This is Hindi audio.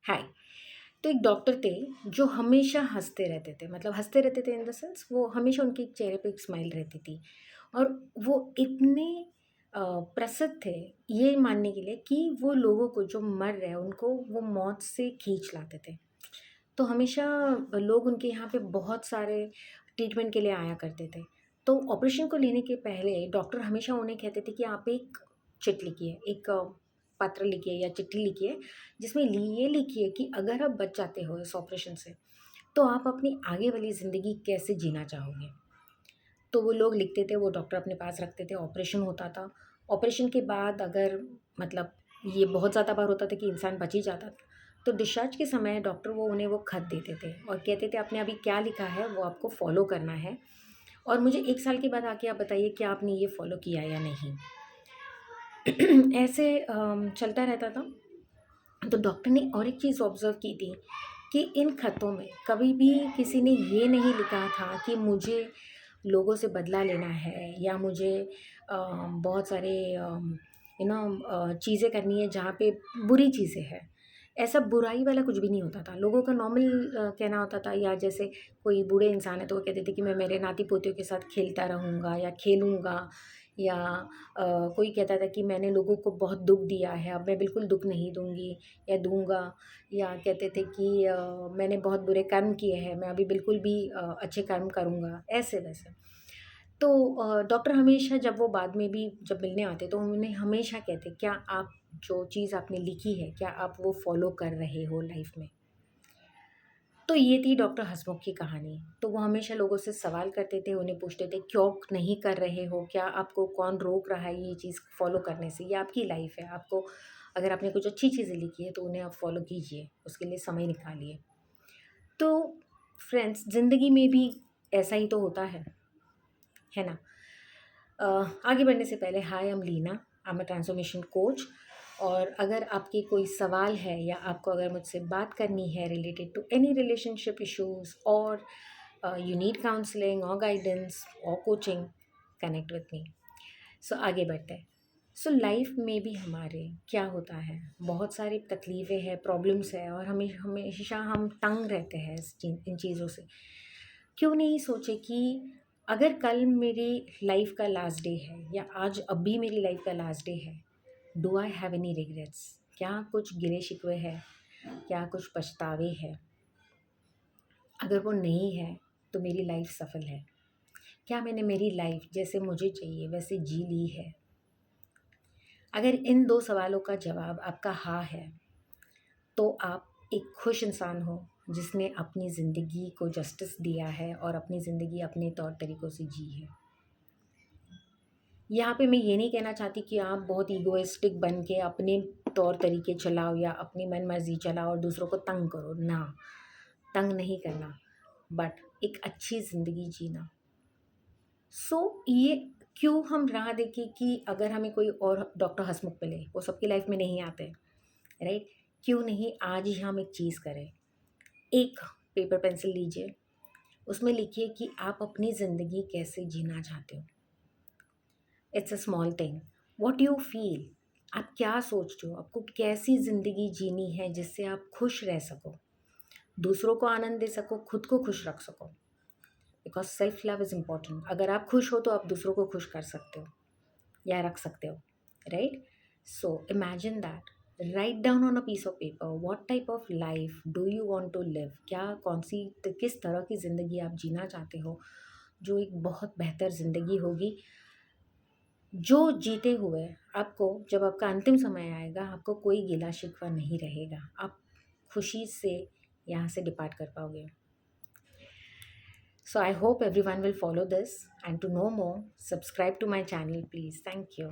हाय। तो एक डॉक्टर थे जो हमेशा हंसते रहते थे, मतलब हंसते रहते थे इन द सेंस वो हमेशा उनके चेहरे पे एक स्माइल रहती थी। और वो इतने प्रसिद्ध थे ये मानने के लिए कि वो लोगों को जो मर रहे हैं उनको वो मौत से खींच लाते थे। तो हमेशा लोग उनके यहाँ पे बहुत सारे ट्रीटमेंट के लिए आया करते थे। तो ऑपरेशन को लेने के पहले डॉक्टर हमेशा उन्हें कहते थे कि आप एक चिट लिखिए, एक पत्र लिखिए या चिट्ठी लिखिए, जिसमें ये लिखिए कि अगर आप बच जाते हो इस ऑपरेशन से, तो आप अपनी आगे वाली ज़िंदगी कैसे जीना चाहोगे। तो वो लोग लिखते थे, वो डॉक्टर अपने पास रखते थे, ऑपरेशन होता था। ऑपरेशन के बाद अगर मतलब ये बहुत ज़्यादा बार होता था कि इंसान बच ही जाता था, तो डिस्चार्ज के समय डॉक्टर वो उन्हें वो खत देते थे और कहते थे आपने अभी क्या लिखा है वो आपको फॉलो करना है, और मुझे 1 साल के बाद आके आप बताइए कि आपने ये फॉलो किया या नहीं। ऐसे चलता रहता था। तो डॉक्टर ने और एक चीज़ ऑब्ज़र्व की थी कि इन खतों में कभी भी किसी ने ये नहीं लिखा था कि मुझे लोगों से बदला लेना है या मुझे बहुत सारे चीज़ें करनी है जहाँ पे बुरी चीज़ें हैं। ऐसा बुराई वाला कुछ भी नहीं होता था। लोगों का नॉर्मल कहना होता था, या जैसे कोई बूढ़े इंसान है तो वो कहते थे कि मैं मेरे नाती-पोतियों के साथ खेलता रहूँगा या खेलूँगा, या कोई कहता था कि मैंने लोगों को बहुत दुःख दिया है, अब मैं बिल्कुल दुःख नहीं दूँगी या दूँगा। या कहते थे कि मैंने बहुत बुरे कर्म किए हैं, मैं अभी बिल्कुल भी अच्छे कर्म करूँगा, ऐसे-वैसे। तो डॉक्टर हमेशा जब वो बाद में भी जब मिलने आते तो उन्हें हमेशा कहते, क्या आप जो चीज़ आपने लिखी है, क्या आप वो फ़ॉलो कर रहे हो लाइफ़ में? तो ये थी डॉक्टर हँसमुख की कहानी। तो वो हमेशा लोगों से सवाल करते थे, उन्हें पूछते थे क्यों नहीं कर रहे हो? क्या आपको कौन रोक रहा है ये चीज़ फ़ॉलो करने से? ये आपकी लाइफ़ है, आपको अगर आपने कुछ अच्छी चीज़ें लिखी है तो उन्हें आप फ़ॉलो कीजिए, उसके लिए समय निकालिए। तो फ्रेंड्स, ज़िंदगी में भी ऐसा ही तो होता है ना? आगे बढ़ने से पहले, hi, I am Leena, I am a transformation coach. और अगर आपके कोई सवाल है या आपको अगर मुझसे बात करनी है related to any relationship issues, और यू नीड काउंसलिंग और गाइडेंस और coaching, connect with me. So आगे बढ़ते हैं। सो लाइफ में भी हमारे क्या होता है, बहुत सारी तकलीफ़ें हैं, प्रॉब्लम्स है, और हमें हमेशा हम तंग रहते हैं इन चीज़ों से। क्यों नहीं सोचे कि अगर कल मेरी लाइफ का लास्ट डे है या आज अभी मेरी लाइफ का लास्ट डे है, do I have any regrets? क्या कुछ गिले शिकवे है, क्या कुछ पछतावे हैं? अगर वो नहीं है तो मेरी लाइफ सफल है। क्या मैंने मेरी लाइफ जैसे मुझे चाहिए वैसे जी ली है? अगर इन 2 सवालों का जवाब आपका हाँ है, तो आप एक खुश इंसान हो जिसने अपनी ज़िंदगी को जस्टिस दिया है और अपनी ज़िंदगी अपने तौर तरीक़ों से जी है। यहाँ पे मैं ये नहीं कहना चाहती कि आप बहुत ईगोइस्टिक बन के अपने तौर तरीके चलाओ या अपनी मन मर्ज़ी चलाओ और दूसरों को तंग करो, ना, तंग नहीं करना, बट एक अच्छी ज़िंदगी जीना। ये क्यों हम राह देखें कि अगर हमें कोई और डॉक्टर हँसमुख मिले, वो सबकी लाइफ में नहीं आते, राइट? क्यों नहीं आज ही हम एक चीज़ करें, एक पेपर पेंसिल लीजिए, उसमें लिखिए कि आप अपनी ज़िंदगी कैसे जीना चाहते हो। It's a small thing, what you feel, आप क्या सोचते हो, आपको कैसी ज़िंदगी जीनी है जिससे आप खुश रह सको, दूसरों को आनंद दे सको, खुद को खुश रख सको। Because self love is important. अगर आप खुश हो तो आप दूसरों को खुश कर सकते हो या रख सकते हो, right? So imagine that, write down on a piece of paper what type of life do you want to live. क्या किस तरह की ज़िंदगी आप जीना चाहते हो, जो एक बहुत बेहतर ज़िंदगी होगी, जो जीते हुए आपको जब आपका अंतिम समय आएगा आपको कोई गिला शिकवा नहीं रहेगा, आप खुशी से यहाँ से डिपार्ट कर पाओगे। So I hope everyone will follow this, and to know more, subscribe to my channel please. Thank you.